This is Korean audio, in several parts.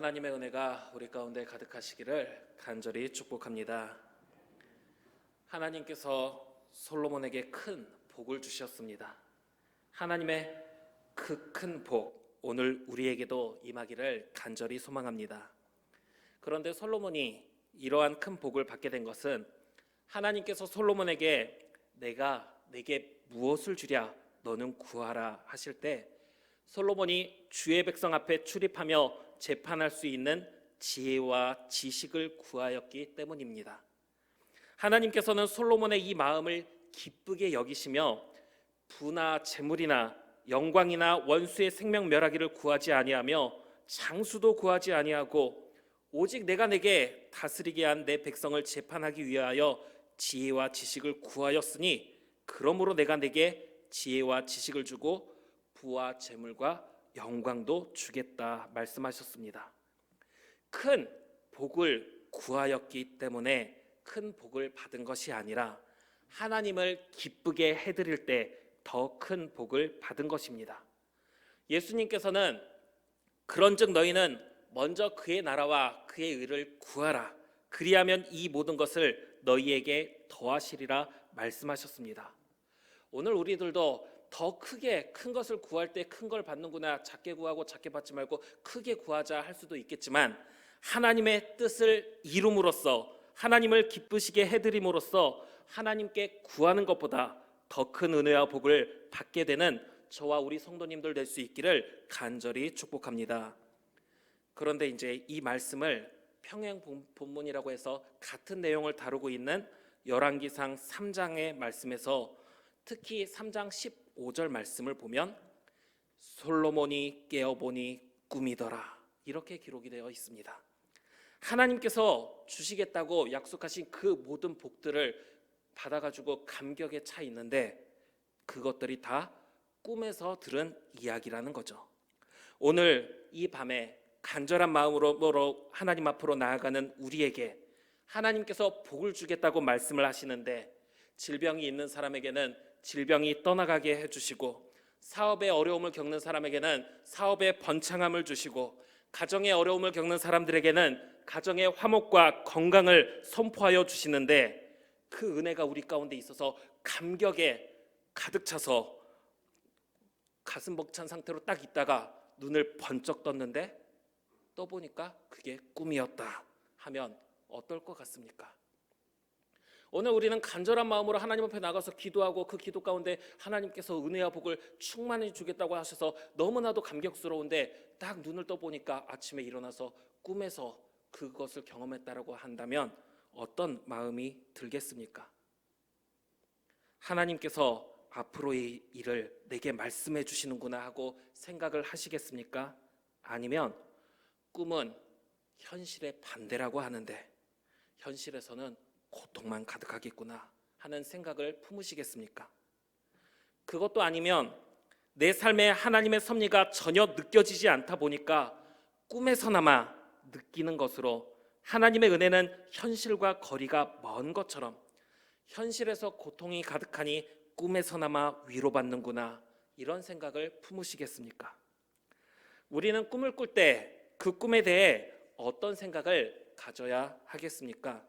하나님의 은혜가 우리 가운데 가득하시기를 간절히 축복합니다. 하나님께서 솔로몬에게 큰 복을 주셨습니다. 하나님의 그 큰 복, 오늘 우리에게도 임하기를 간절히 소망합니다. 그런데 솔로몬이 이러한 큰 복을 받게 된 것은 하나님께서 솔로몬에게 내가 내게 무엇을 주랴 너는 구하라 하실 때 솔로몬이 주의 백성 앞에 출입하며 재판할 수 있는 지혜와 지식을 구하였기 때문입니다. 하나님께서는 솔로몬의 이 마음을 기쁘게 여기시며 부나 재물이나 영광이나 원수의 생명 멸하기를 구하지 아니하며 장수도 구하지 아니하고 오직 내가 내게 다스리게 한 내 백성을 재판하기 위하여 지혜와 지식을 구하였으니 그러므로 내가 내게 지혜와 지식을 주고 부와 재물과 영광도 주겠다 말씀하셨습니다. 큰 복을 구하였기 때문에 큰 복을 받은 것이 아니라 하나님을 기쁘게 해드릴 때 더 큰 복을 받은 것입니다. 예수님께서는 그런즉 너희는 먼저 그의 나라와 그의 의를 구하라 그리하면 이 모든 것을 너희에게 더하시리라 말씀하셨습니다. 오늘 우리들도 더 크게 큰 것을 구할 때 큰 걸 받는구나, 작게 구하고 작게 받지 말고 크게 구하자 할 수도 있겠지만 하나님의 뜻을 이룸으로써 하나님을 기쁘시게 해드림으로써 하나님께 구하는 것보다 더 큰 은혜와 복을 받게 되는 저와 우리 성도님들 될 수 있기를 간절히 축복합니다. 그런데 이제 이 말씀을 평행 본문이라고 해서 같은 내용을 다루고 있는 열왕기상 3장의 말씀에서 특히 3장 15절 말씀을 보면 솔로몬이 깨어보니 꿈이더라 이렇게 기록이 되어 있습니다. 하나님께서 주시겠다고 약속하신 그 모든 복들을 받아가지고 감격에 차 있는데 그것들이 다 꿈에서 들은 이야기라는 거죠. 오늘 이 밤에 간절한 마음으로 하나님 앞으로 나아가는 우리에게 하나님께서 복을 주겠다고 말씀을 하시는데 질병이 있는 사람에게는 질병이 떠나가게 해주시고 사업에 어려움을 겪는 사람에게는 사업에 번창함을 주시고 가정에 어려움을 겪는 사람들에게는 가정의 화목과 건강을 선포하여 주시는데 그 은혜가 우리 가운데 있어서 감격에 가득 차서 가슴 벅찬 상태로 딱 있다가 눈을 번쩍 떴는데 떠보니까 그게 꿈이었다 하면 어떨 것 같습니까? 오늘 우리는 간절한 마음으로 하나님 앞에 나가서 기도하고 그 기도 가운데 하나님께서 은혜와 복을 충만히 주겠다고 하셔서 너무나도 감격스러운데 딱 눈을 떠보니까 아침에 일어나서 꿈에서 그것을 경험했다라고 한다면 어떤 마음이 들겠습니까? 하나님께서 앞으로의 일을 내게 말씀해 주시는구나 하고 생각을 하시겠습니까? 아니면 꿈은 현실의 반대라고 하는데 현실에서는 고통만 가득하겠구나 하는 생각을 품으시겠습니까? 그것도 아니면 내 삶에 하나님의 섭리가 전혀 느껴지지 않다 보니까 꿈에서나마 느끼는 것으로 하나님의 은혜는 현실과 거리가 먼 것처럼 현실에서 고통이 가득하니 꿈에서나마 위로받는구나 이런 생각을 품으시겠습니까? 우리는 꿈을 꿀 때 그 꿈에 대해 어떤 생각을 가져야 하겠습니까?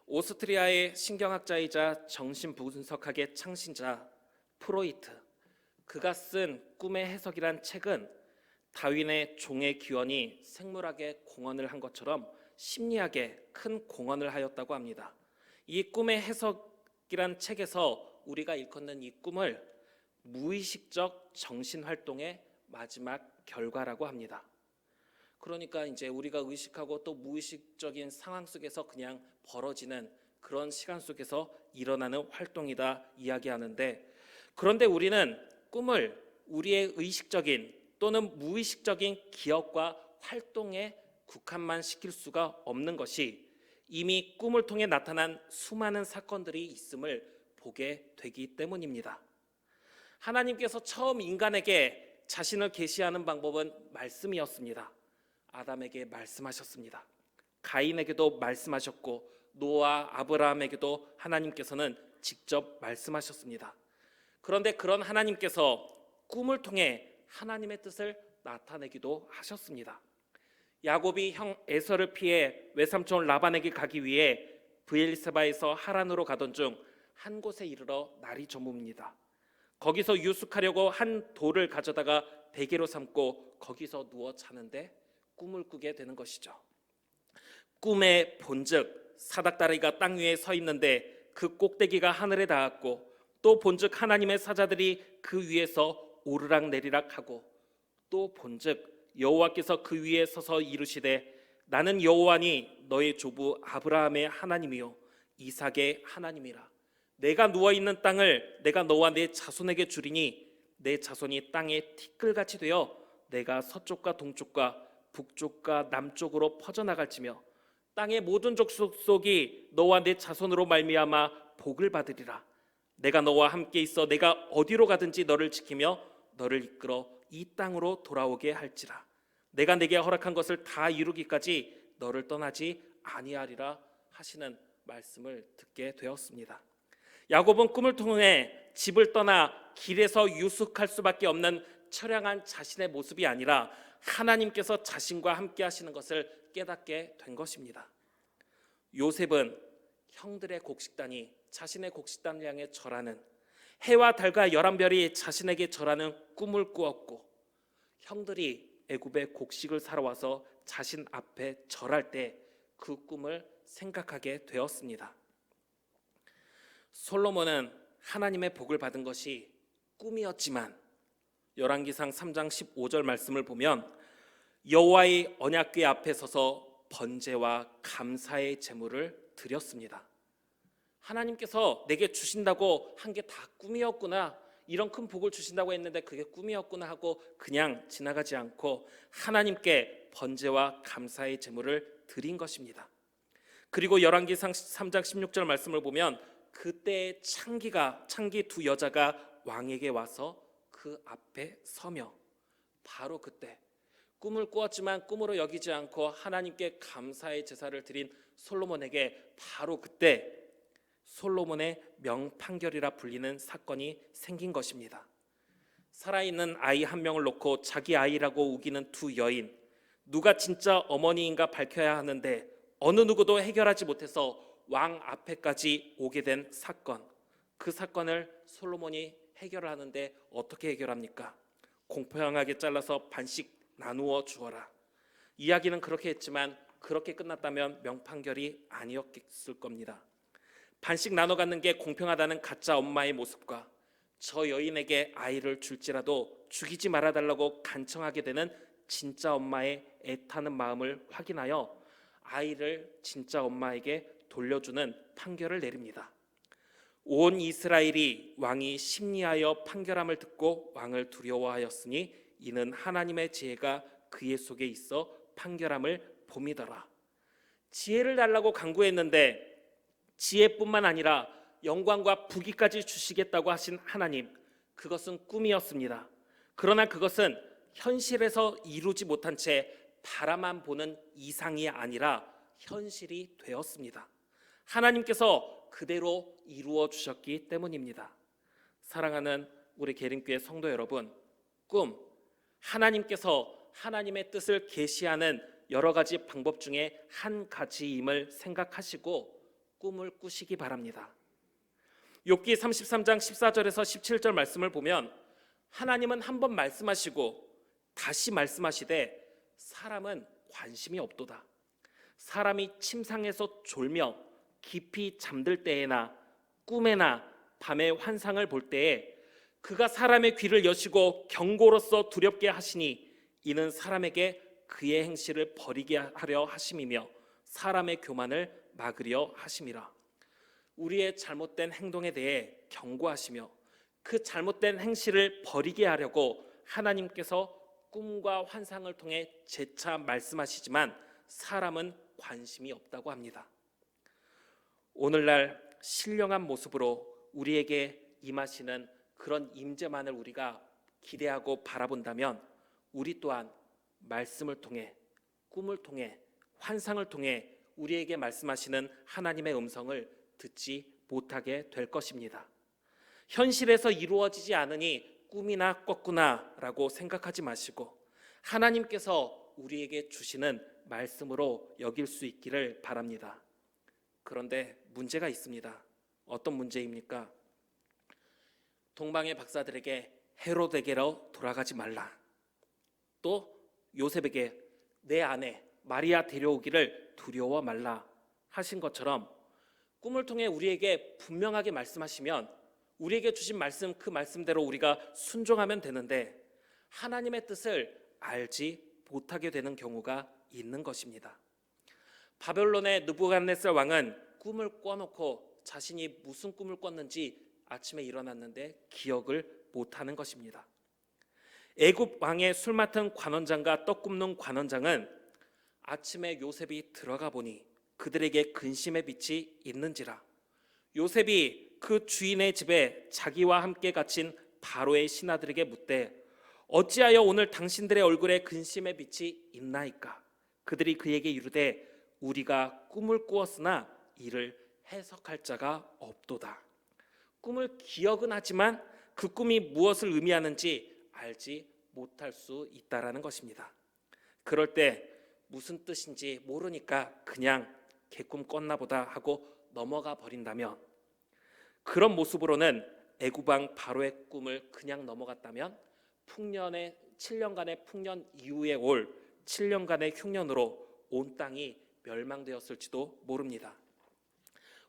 오스트리아의 신경학자이자 정신분석학의 창시자 프로이트, 그가 쓴 꿈의 해석이란 책은 다윈의 종의 기원이 생물학에 공헌을 한 것처럼 심리학에 큰 공헌을 하였다고 합니다. 이 꿈의 해석이란 책에서 우리가 일컫는 이 꿈을 무의식적 정신활동의 마지막 결과라고 합니다. 그러니까 이제 우리가 의식하고 또 무의식적인 상황 속에서 그냥 벌어지는 그런 시간 속에서 일어나는 활동이다 이야기하는데, 그런데 우리는 꿈을 우리의 의식적인 또는 무의식적인 기억과 활동에 국한만 시킬 수가 없는 것이 이미 꿈을 통해 나타난 수많은 사건들이 있음을 보게 되기 때문입니다. 하나님께서 처음 인간에게 자신을 계시하는 방법은 말씀이었습니다. 아담에게 말씀하셨습니다. 가인에게도 말씀하셨고 노아, 아브라함에게도 하나님께서는 직접 말씀하셨습니다. 그런데 그런 하나님께서 꿈을 통해 하나님의 뜻을 나타내기도 하셨습니다. 야곱이 형 에서를 피해 외삼촌 라반에게 가기 위해 브엘세바에서 하란으로 가던 중 한 곳에 이르러 날이 저뭅니다. 거기서 유숙하려고 한 돌을 가져다가 베개로 삼고 거기서 누워 자는데 꿈을 꾸게 되는 것이죠. 꿈에 본즉 사닥다리가 땅 위에 서 있는데 그 꼭대기가 하늘에 닿았고, 또 본즉 하나님의 사자들이 그 위에서 오르락 내리락 하고, 또 본즉 여호와께서 그 위에 서서 이르시되 나는 여호와니 너의 조부 아브라함의 하나님이요 이삭의 하나님이라. 내가 누워있는 땅을 내가 너와 내 자손에게 주리니 내 자손이 땅에 티끌같이 되어 내가 서쪽과 동쪽과 북쪽과 남쪽으로 퍼져나갈지며 땅의 모든 족속이 너와 내 자손으로 말미암아 복을 받으리라. 내가 너와 함께 있어 내가 어디로 가든지 너를 지키며 너를 이끌어 이 땅으로 돌아오게 할지라. 내가 내게 허락한 것을 다 이루기까지 너를 떠나지 아니하리라 하시는 말씀을 듣게 되었습니다. 야곱은 꿈을 통해 집을 떠나 길에서 유숙할 수밖에 없는 처량한 자신의 모습이 아니라 하나님께서 자신과 함께 하시는 것을 깨닫게 된 것입니다. 요셉은 형들의 곡식단이 자신의 곡식단을 향해 절하는, 해와 달과 11별이 자신에게 절하는 꿈을 꾸었고, 형들이 애굽의 곡식을 사러 와서 자신 앞에 절할 때 그 꿈을 생각하게 되었습니다. 솔로몬은 하나님의 복을 받은 것이 꿈이었지만 열왕기상 3장 15절 말씀을 보면 여호와의 언약궤 앞에 서서 번제와 감사의 제물을 드렸습니다. 하나님께서 내게 주신다고 한 게 다 꿈이었구나, 이런 큰 복을 주신다고 했는데 그게 꿈이었구나 하고 그냥 지나가지 않고 하나님께 번제와 감사의 제물을 드린 것입니다. 그리고 열왕기상 3장 16절 말씀을 보면 그때 창기 두 여자가 왕에게 와서 그 앞에 서며, 바로 그때 꿈을 꾸었지만 꿈으로 여기지 않고 하나님께 감사의 제사를 드린 솔로몬에게 바로 그때 솔로몬의 명판결이라 불리는 사건이 생긴 것입니다. 살아있는 아이 한 명을 놓고 자기 아이라고 우기는 두 여인, 누가 진짜 어머니인가 밝혀야 하는데 어느 누구도 해결하지 못해서 왕 앞에까지 오게 된 사건, 그 사건을 솔로몬이 해결을 하는데 어떻게 해결합니까? 공평하게 잘라서 반씩 나누어 주어라. 이야기는 그렇게 했지만 그렇게 끝났다면 명판결이 아니었을 겁니다. 반씩 나눠 갖는 게 공평하다는 가짜 엄마의 모습과 저 여인에게 아이를 줄지라도 죽이지 말아달라고 간청하게 되는 진짜 엄마의 애타는 마음을 확인하여 아이를 진짜 엄마에게 돌려주는 판결을 내립니다. 온 이스라엘이 왕이 심리하여 판결함을 듣고 왕을 두려워하였으니 이는 하나님의 지혜가 그의 속에 있어 판결함을 봄이더라. 지혜를 달라고 간구했는데 지혜뿐만 아니라 영광과 부귀까지 주시겠다고 하신 하나님, 그것은 꿈이었습니다. 그러나 그것은 현실에서 이루지 못한 채 바라만 보는 이상이 아니라 현실이 되었습니다. 하나님께서 그대로 이루어 주셨기 때문입니다. 사랑하는 우리 계림교회 성도 여러분, 꿈, 하나님께서 하나님의 뜻을 계시하는 여러 가지 방법 중에 한 가지임을 생각하시고 꿈을 꾸시기 바랍니다. 욥기 33장 14절에서 17절 말씀을 보면 하나님은 한 번 말씀하시고 다시 말씀하시되 사람은 관심이 없도다. 사람이 침상에서 졸며 깊이 잠들 때에나 꿈에나 밤의 환상을 볼 때에 그가 사람의 귀를 여시고 경고로서 두렵게 하시니 이는 사람에게 그의 행실을 버리게 하려 하심이며 사람의 교만을 막으려 하심이라. 우리의 잘못된 행동에 대해 경고하시며 그 잘못된 행실을 버리게 하려고 하나님께서 꿈과 환상을 통해 재차 말씀하시지만 사람은 관심이 없다고 합니다. 오늘날 신령한 모습으로 우리에게 임하시는 그런 임재만을 우리가 기대하고 바라본다면 우리 또한 말씀을 통해, 꿈을 통해, 환상을 통해 우리에게 말씀하시는 하나님의 음성을 듣지 못하게 될 것입니다. 현실에서 이루어지지 않으니 꿈이나 꿨구나라고 생각하지 마시고 하나님께서 우리에게 주시는 말씀으로 여길 수 있기를 바랍니다. 그런데 문제가 있습니다. 어떤 문제입니까? 동방의 박사들에게 헤로데게로 돌아가지 말라. 또 요셉에게 내 아내 마리아 데려오기를 두려워 말라 하신 것처럼 꿈을 통해 우리에게 분명하게 말씀하시면 우리에게 주신 말씀, 그 말씀대로 우리가 순종하면 되는데 하나님의 뜻을 알지 못하게 되는 경우가 있는 것입니다. 바벨론의 느부갓네살 왕은 꿈을 꿔놓고 자신이 무슨 꿈을 꿨는지 아침에 일어났는데 기억을 못하는 것입니다. 애굽 왕의 술 맡은 관원장과 떡 굽는 관원장은 아침에 요셉이 들어가 보니 그들에게 근심의 빛이 있는지라 요셉이 그 주인의 집에 자기와 함께 갇힌 바로의 신하들에게 묻되 어찌하여 오늘 당신들의 얼굴에 근심의 빛이 있나이까? 그들이 그에게 이르되 우리가 꿈을 꾸었으나 이를 해석할 자가 없도다. 꿈을 기억은 하지만 그 꿈이 무엇을 의미하는지 알지 못할 수 있다라는 것입니다. 그럴 때 무슨 뜻인지 모르니까 그냥 개꿈 꿨나 보다 하고 넘어가 버린다면, 그런 모습으로는 애굽 왕 바로의 꿈을 그냥 넘어갔다면 7년간의 풍년 이후에 올 7년간의 흉년으로 온 땅이 멸망되었을지도 모릅니다.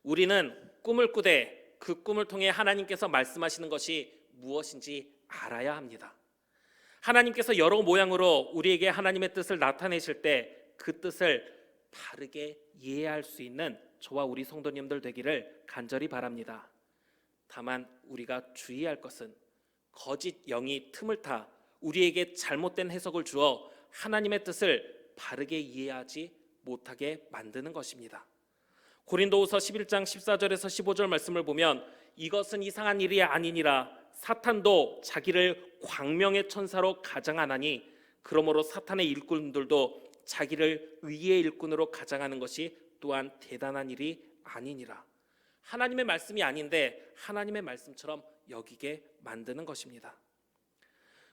우리는 꿈을 꾸되 그 꿈을 통해 하나님께서 말씀하시는 것이 무엇인지 알아야 합니다. 하나님께서 여러 모양으로 우리에게 하나님의 뜻을 나타내실 때 그 뜻을 바르게 이해할 수 있는 저와 우리 성도님들 되기를 간절히 바랍니다. 다만 우리가 주의할 것은 거짓 영이 틈을 타 우리에게 잘못된 해석을 주어 하나님의 뜻을 바르게 이해하지 못하게 만드는 것입니다. 고린도후서 11장 14절에서 15절 말씀을 보면 이것은 이상한 일이 아니니라 사탄도 자기를 광명의 천사로 가장하나니 그러므로 사탄의 일꾼들도 자기를 의의 일꾼으로 가장하는 것이 또한 대단한 일이 아니니라. 하나님의 말씀이 아닌데 하나님의 말씀처럼 여기게 만드는 것입니다.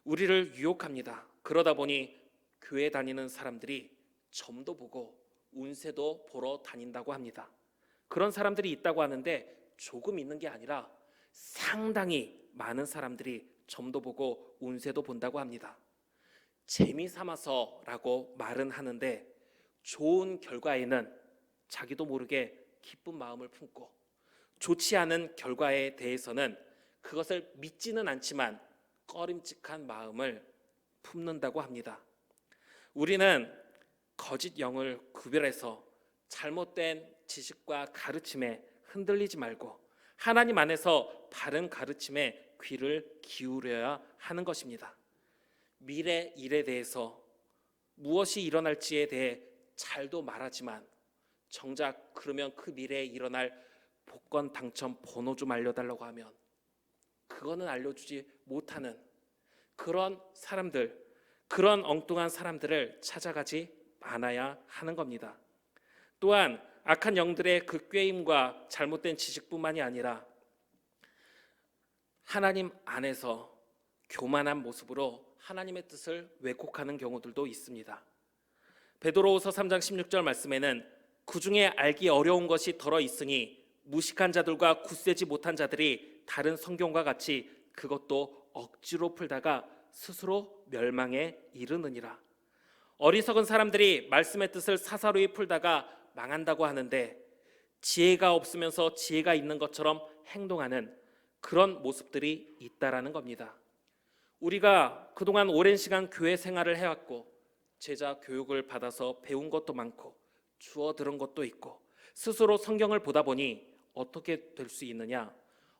우리를 유혹합니다. 그러다 보니 교회 다니는 사람들이 점도 보고 운세도 보러 다닌다고 합니다. 그런 사람들이 있다고 하는데 조금 있는 게 아니라 상당히 많은 사람들이 점도 보고 운세도 본다고 합니다. 재미삼아서라고 말은 하는데 좋은 결과에는 자기도 모르게 기쁜 마음을 품고 좋지 않은 결과에 대해서는 그것을 믿지는 않지만 꺼림칙한 마음을 품는다고 합니다. 우리는 거짓 영을 구별해서 잘못된 지식과 가르침에 흔들리지 말고 하나님 안에서 바른 가르침에 귀를 기울여야 하는 것입니다. 미래 일에 대해서 무엇이 일어날지에 대해 잘도 말하지만 정작 그러면 그 미래에 일어날 복권 당첨 번호 좀 알려달라고 하면 그거는 알려주지 못하는 그런 사람들, 그런 엉뚱한 사람들을 찾아가지 않아야 하는 겁니다. 또한 악한 영들의 그 꾀임과 잘못된 지식뿐만이 아니라 하나님 안에서 교만한 모습으로 하나님의 뜻을 왜곡하는 경우들도 있습니다. 베드로후서 3장 16절 말씀에는 그중에 알기 어려운 것이 덜어 있으니 무식한 자들과 굳세지 못한 자들이 다른 성경과 같이 그것도 억지로 풀다가 스스로 멸망에 이르느니라. 어리석은 사람들이 말씀의 뜻을 사사로이 풀다가 망한다고 하는데 지혜가 없으면서 지혜가 있는 것처럼 행동하는 그런 모습들이 있다라는 겁니다. 우리가 그동안 오랜 시간 교회 생활을 해왔고 제자 교육을 받아서 배운 것도 많고 주워 들은 것도 있고 스스로 성경을 보다 보니 어떻게 될 수 있느냐?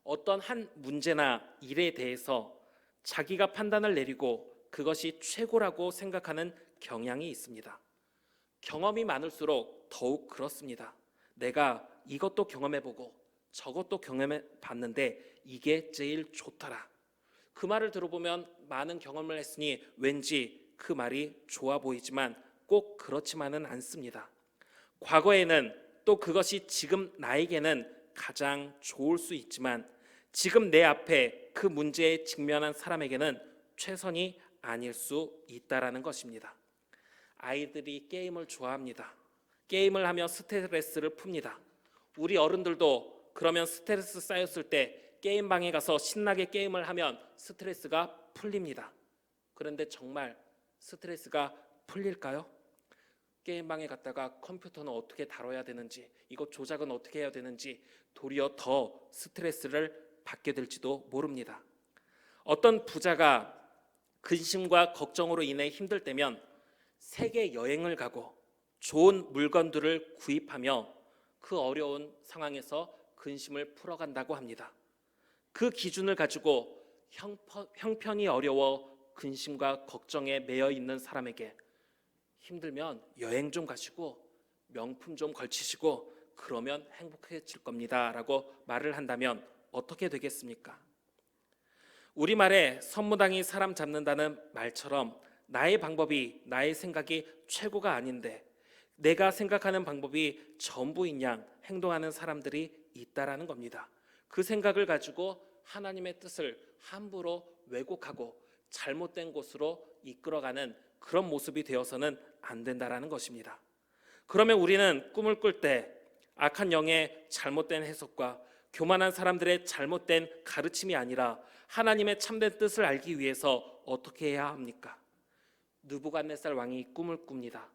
어떤 한 문제나 일에 대해서 자기가 판단을 내리고 그것이 최고라고 생각하는 경향이 있습니다. 경험이 많을수록 더욱 그렇습니다. 내가 이것도 경험해보고 저것도 경험해봤는데 이게 제일 좋더라. 그 말을 들어보면 많은 경험을 했으니 왠지 그 말이 좋아 보이지만 꼭 그렇지만은 않습니다. 과거에는 또 그것이 지금 나에게는 가장 좋을 수 있지만 지금 내 앞에 그 문제에 직면한 사람에게는 최선이 아닐 수 있다라는 것입니다. 아이들이 게임을 좋아합니다. 게임을 하며 스트레스를 풉니다. 우리 어른들도 그러면 스트레스 쌓였을 때 게임방에 가서 신나게 게임을 하면 스트레스가 풀립니다. 그런데 정말 스트레스가 풀릴까요? 게임방에 갔다가 컴퓨터는 어떻게 다뤄야 되는지, 이거 조작은 어떻게 해야 되는지 도리어 더 스트레스를 받게 될지도 모릅니다. 어떤 부자가 근심과 걱정으로 인해 힘들 때면 세계 여행을 가고 좋은 물건들을 구입하며 그 어려운 상황에서 근심을 풀어간다고 합니다. 그 기준을 가지고 형편이 어려워 근심과 걱정에 매여 있는 사람에게 힘들면 여행 좀 가시고 명품 좀 걸치시고 그러면 행복해질 겁니다 라고 말을 한다면 어떻게 되겠습니까? 우리말에 선무당이 사람 잡는다는 말처럼 나의 방법이, 나의 생각이 최고가 아닌데 내가 생각하는 방법이 전부인 양 행동하는 사람들이 있다라는 겁니다. 그 생각을 가지고 하나님의 뜻을 함부로 왜곡하고 잘못된 곳으로 이끌어가는 그런 모습이 되어서는 안 된다라는 것입니다. 그러면 우리는 꿈을 꿀 때 악한 영의 잘못된 해석과 교만한 사람들의 잘못된 가르침이 아니라 하나님의 참된 뜻을 알기 위해서 어떻게 해야 합니까? 느부갓네살 왕이 꿈을 꿉니다.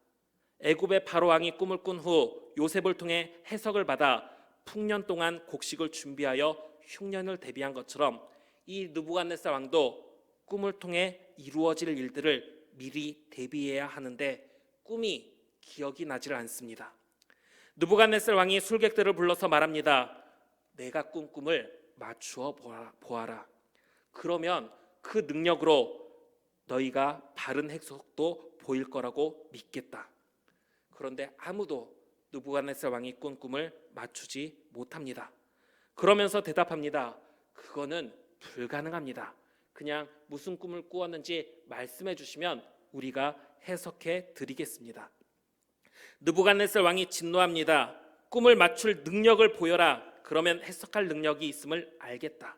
애굽의 바로 왕이 꿈을 꾼 후 요셉을 통해 해석을 받아 풍년 동안 곡식을 준비하여 흉년을 대비한 것처럼 이 느부갓네살 왕도 꿈을 통해 이루어질 일들을 미리 대비해야 하는데 꿈이 기억이 나질 않습니다. 느부갓네살 왕이 술객들을 불러서 말합니다. 내가 꾼 꿈을 맞추어 보아라. 그러면 그 능력으로 너희가 바른 해석도 보일 거라고 믿겠다. 그런데 아무도 느부갓네살 왕이 꾼 꿈을 맞추지 못합니다. 그러면서 대답합니다. 그거는 불가능합니다. 그냥 무슨 꿈을 꾸었는지 말씀해 주시면 우리가 해석해 드리겠습니다. 느부갓네살 왕이 진노합니다. 꿈을 맞출 능력을 보여라. 그러면 해석할 능력이 있음을 알겠다.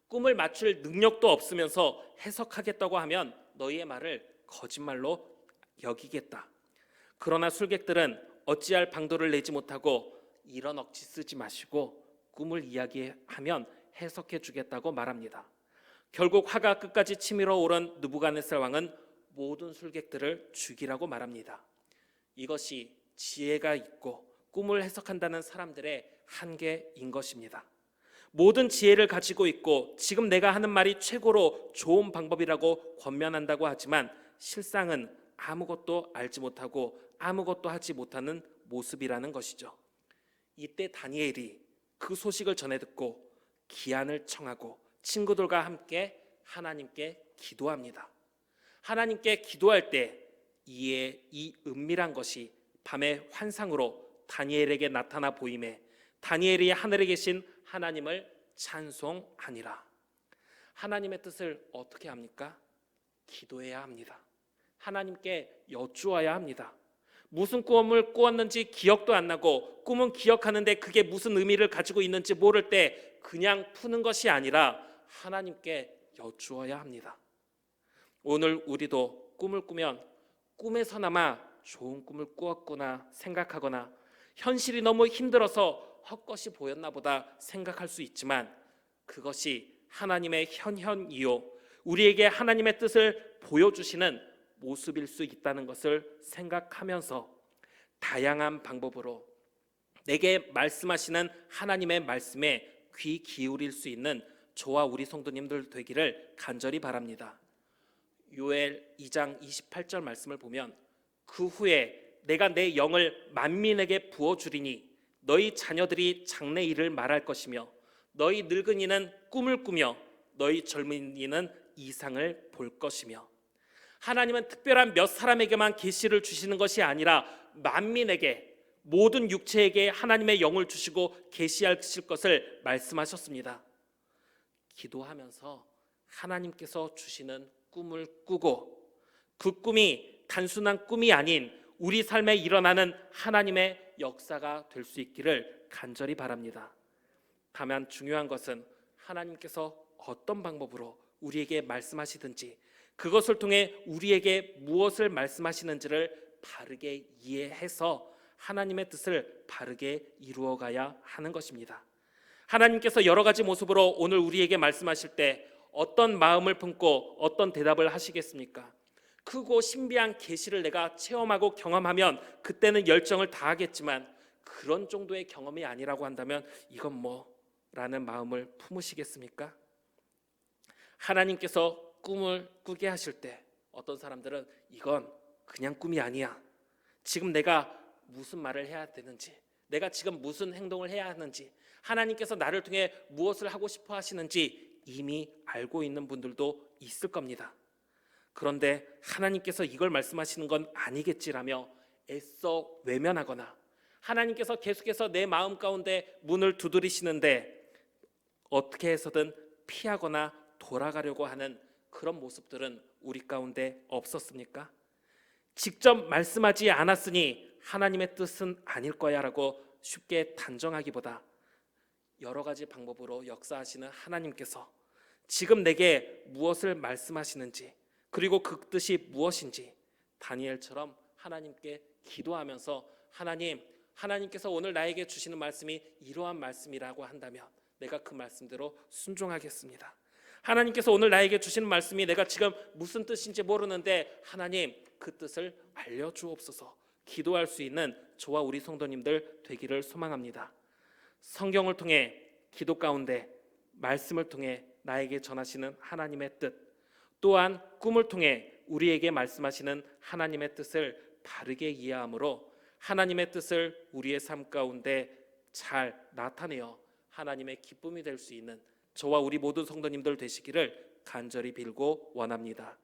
꿈을 맞출 능력도 없으면서 해석하겠다고 하면 너희의 말을 거짓말로 여기겠다. 그러나 술객들은 어찌할 방도를 내지 못하고 이런 억지 쓰지 마시고 꿈을 이야기하면 해석해 주겠다고 말합니다. 결국 화가 끝까지 치밀어 오른 느부갓네살 왕은 모든 술객들을 죽이라고 말합니다. 이것이 지혜가 있고 꿈을 해석한다는 사람들의 한계인 것입니다. 모든 지혜를 가지고 있고 지금 내가 하는 말이 최고로 좋은 방법이라고 권면한다고 하지만 실상은 아무것도 알지 못하고 아무것도 하지 못하는 모습이라는 것이죠. 이때 다니엘이 그 소식을 전해 듣고 기한을 청하고 친구들과 함께 하나님께 기도합니다. 하나님께 기도할 때 이 은밀한 것이 밤의 환상으로 다니엘에게 나타나 보임에 다니엘이 하늘에 계신 하나님을 찬송하니라. 하나님의 뜻을 어떻게 합니까? 기도해야 합니다. 하나님께 여쭈어야 합니다. 무슨 꿈을 꾸었는지 기억도 안 나고 꿈은 기억하는데 그게 무슨 의미를 가지고 있는지 모를 때 그냥 푸는 것이 아니라 하나님께 여쭈어야 합니다. 오늘 우리도 꿈을 꾸면 꿈에서나마 좋은 꿈을 꾸었구나 생각하거나 현실이 너무 힘들어서 헛것이 보였나 보다 생각할 수 있지만 그것이 하나님의 현현이요 우리에게 하나님의 뜻을 보여주시는 모습일 수 있다는 것을 생각하면서 다양한 방법으로 내게 말씀하시는 하나님의 말씀에 귀 기울일 수 있는 저와 우리 성도님들 되기를 간절히 바랍니다. 요엘 2장 28절 말씀을 보면 그 후에 내가 내 영을 만민에게 부어주리니 너희 자녀들이 장래 일을 말할 것이며 너희 늙은이는 꿈을 꾸며 너희 젊은이는 이상을 볼 것이며 하나님은 특별한 몇 사람에게만 계시를 주시는 것이 아니라 만민에게 모든 육체에게 하나님의 영을 주시고 계시하실 것을 말씀하셨습니다. 기도하면서 하나님께서 주시는 꿈을 꾸고 그 꿈이 단순한 꿈이 아닌 우리 삶에 일어나는 하나님의 역사가 될 수 있기를 간절히 바랍니다. 다만 중요한 것은 하나님께서 어떤 방법으로 우리에게 말씀하시든지 그것을 통해 우리에게 무엇을 말씀하시는지를 바르게 이해해서 하나님의 뜻을 바르게 이루어가야 하는 것입니다. 하나님께서 여러 가지 모습으로 오늘 우리에게 말씀하실 때 어떤 마음을 품고 어떤 대답을 하시겠습니까? 크고 신비한 계시를 내가 체험하고 경험하면 그때는 열정을 다하겠지만 그런 정도의 경험이 아니라고 한다면 이건 뭐라는 마음을 품으시겠습니까? 하나님께서 꿈을 꾸게 하실 때 어떤 사람들은 이건 그냥 꿈이 아니야. 지금 내가 무슨 말을 해야 되는지, 내가 지금 무슨 행동을 해야 하는지, 하나님께서 나를 통해 무엇을 하고 싶어 하시는지 이미 알고 있는 분들도 있을 겁니다. 그런데 하나님께서 이걸 말씀하시는 건 아니겠지라며 애써 외면하거나 하나님께서 계속해서 내 마음 가운데 문을 두드리시는데 어떻게 해서든 피하거나 돌아가려고 하는 그런 모습들은 우리 가운데 없었습니까? 직접 말씀하지 않았으니 하나님의 뜻은 아닐 거야 라고 쉽게 단정하기보다 여러 가지 방법으로 역사하시는 하나님께서 지금 내게 무엇을 말씀하시는지, 그리고 그 뜻이 무엇인지 다니엘처럼 하나님께 기도하면서 하나님께서 오늘 나에게 주시는 말씀이 이러한 말씀이라고 한다면 내가 그 말씀대로 순종하겠습니다. 하나님께서 오늘 나에게 주시는 말씀이 내가 지금 무슨 뜻인지 모르는데 하나님 그 뜻을 알려주옵소서 기도할 수 있는 저와 우리 성도님들 되기를 소망합니다. 성경을 통해 기도 가운데 말씀을 통해 나에게 전하시는 하나님의 뜻, 또한 꿈을 통해 우리에게 말씀하시는 하나님의 뜻을 바르게 이해함으로 하나님의 뜻을 우리의 삶 가운데 잘 나타내어 하나님의 기쁨이 될 수 있는 저와 우리 모든 성도님들 되시기를 간절히 빌고 원합니다.